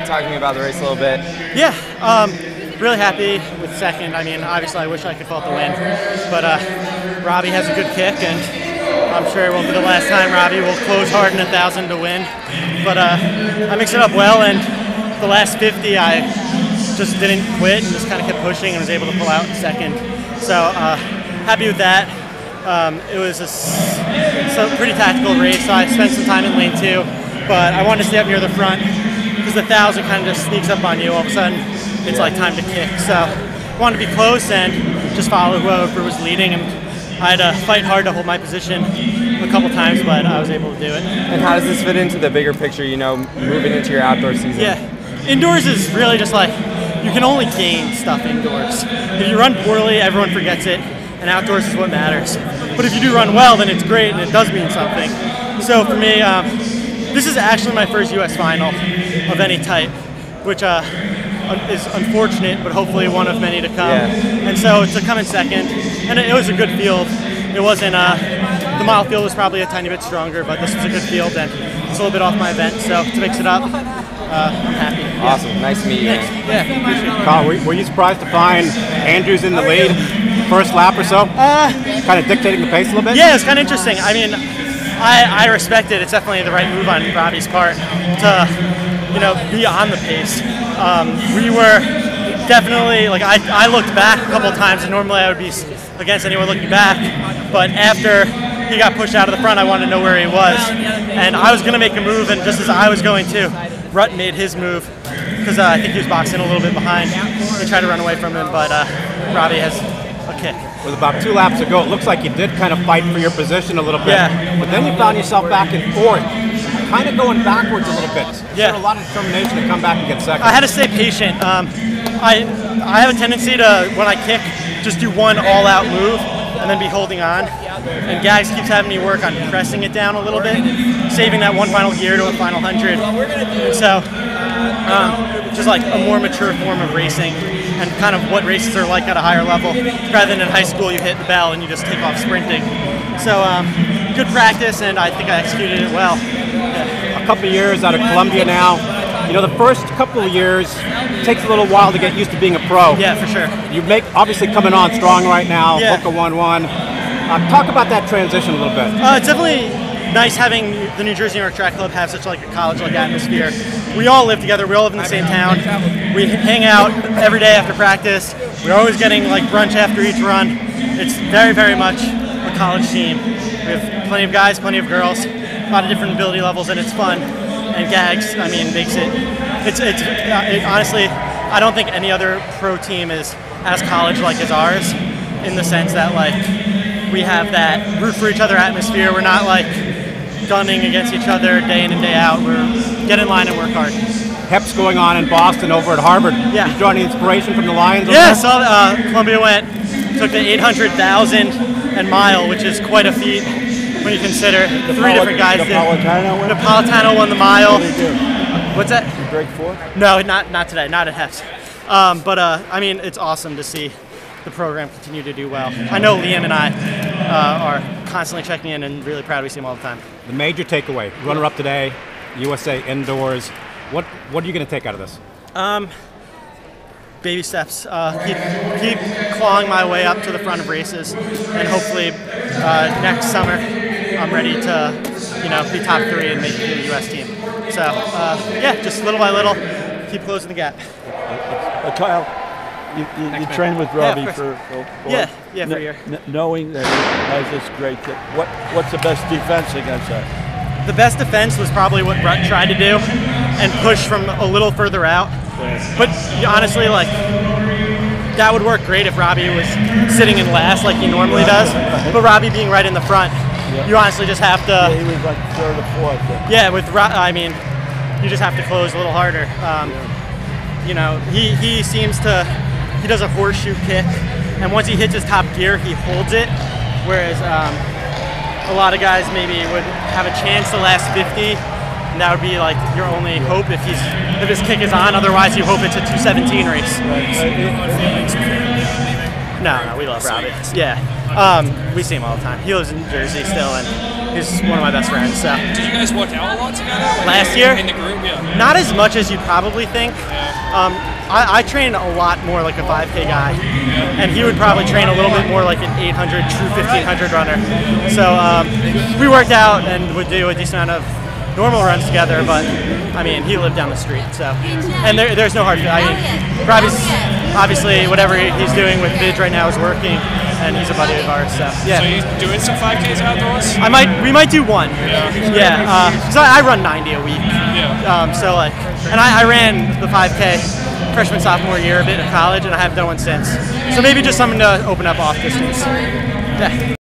talk to me about the race a little bit. Yeah, really happy with second. I mean, obviously I wish I could pull out the win, but Robbie has a good kick, and I'm sure it won't be the last time Robbie will close hard in 1,000 to win. But I mixed it up well, and the last 50 I just didn't quit and just kind of kept pushing and was able to pull out in second. So happy with that. It was a pretty tactical race, so I spent some time in lane 2, but I wanted to stay up near the front because the 1,000 kind of just sneaks up on you. All of a sudden, it's like time to kick. So I wanted to be close and just follow whoever was leading, and I had to fight hard to hold my position a couple times, but I was able to do it. And how does this fit into the bigger picture, you know, moving into your outdoor season? Yeah, indoors is really just like, you can only gain stuff indoors. If you run poorly, everyone forgets it, and outdoors is what matters. But if you do run well, then it's great, and it does mean something. So for me, this is actually my first U.S. final of any type, which is unfortunate, but hopefully one of many to come. Yeah. And so to come in second, and it was a good field. It wasn't, the mile field was probably a tiny bit stronger, but this was a good field, and it's a little bit off my event, so to mix it up, I'm happy. Awesome, nice to meet you. Thanks. Yeah, appreciate it. Kyle, were you surprised to find Andrews in the lead first lap or so? Kind of dictating the pace a little bit? Yeah, it's kind of interesting. I mean, I respect it. It's definitely the right move on Robbie's part to, you know, be on the pace. We were definitely, like, I looked back a couple times, and normally I would be against anyone looking back, but after he got pushed out of the front, I wanted to know where he was, and I was going to make a move, and just as I was going to, Rutt made his move, because I think he was boxing a little bit behind. He tried to run away from him, but Robbie has a kick. With about 2 laps to go, it looks like you did kind of fight for your position a little bit, Yeah. but then you found yourself back in fourth, kind of going backwards a little bit. Yeah. Showed a lot of determination to come back and get second. I had to stay patient. I have a tendency to, when I kick, just do one all-out move and then be holding on. And Gags keeps having me work on pressing it down a little bit, saving that one final gear to a final 100. And so, just like a more mature form of racing, and kind of what races are like at a higher level, rather than in high school you hit the bell and you just take off sprinting. So, good practice, and I think I executed it well. Yeah. A couple of years out of Columbia now. You know, the first couple of years takes a little while to get used to being a pro. Yeah, for sure. You obviously coming on strong right now, Yeah. Book a 1-1. Talk about that transition a little bit. It's definitely nice having the New Jersey New York Track Club have such like a college-like atmosphere. We all live together. We all live in the same town. We hang out every day after practice. We're always getting like brunch after each run. It's very, very much a college team. We have plenty of guys, plenty of girls, a lot of different ability levels, and it's fun. And Gags, I mean, makes it. Honestly, I don't think any other pro team is as college-like as ours, in the sense that like we have that root for each other atmosphere. We're not like gunning against each other day in and day out. We're get in line and work hard. HEP's going on in Boston over at Harvard. Yeah. You draw any inspiration from the Lions? Yeah, I saw Columbia took the 800,000 and mile, which is quite a feat when you consider three different guys did. Napolitano won the mile. What did he do? What's that? Did he break 4? No, not today, not at HEP's. But I mean, it's awesome to see the program continue to do well. I know Liam and I are constantly checking in and really proud we see him all the time. The major takeaway, runner-up today, USA indoors. What are you going to take out of this? Baby steps. Keep clawing my way up to the front of races, and hopefully next summer I'm ready to be top 3 and make it to the U.S. team. So yeah, just little by little, keep closing the gap. Kyle, you trained with Robbie for for a year. Knowing that he has this great kick, what's the best defense against that? The best defense was probably what Brett tried to do, and push from a little further out. But honestly, like, that would work great if Robbie was sitting in last like he normally does. But Robbie being right in the front, you honestly just have to. Yeah, he was like 3rd or 4th. Yeah, I mean, you just have to close a little harder. You know, he seems to. He does a horseshoe kick, and once he hits his top gear, he holds it. Whereas a lot of guys maybe would have a chance to last 50. And that would be like your only hope if his kick is on. Otherwise, you hope it's a 2:17 race. No, we love Robbie. Yeah, we see him all the time. He lives in Jersey still, and he's one of my best friends. So. Did you guys work out a lot together? Last year? In the group, yeah. Not as much as you'd probably think. I train a lot more like a 5K guy, and he would probably train a little bit more like an 800, true 1500 runner. So we worked out and would do a decent amount of normal runs together, but I mean, he lived down the street, so. And there's no hard feeling. I mean, Robbie's obviously, whatever he's doing with Vidge right now is working, and he's a buddy of ours, so yeah. So you're doing some 5Ks outdoors? We might do one. Yeah, because I run 90 a week. Yeah. So like, and I ran the 5K freshman, sophomore year a bit of college, and I haven't done one since. So maybe just something to open up off distance. Yeah.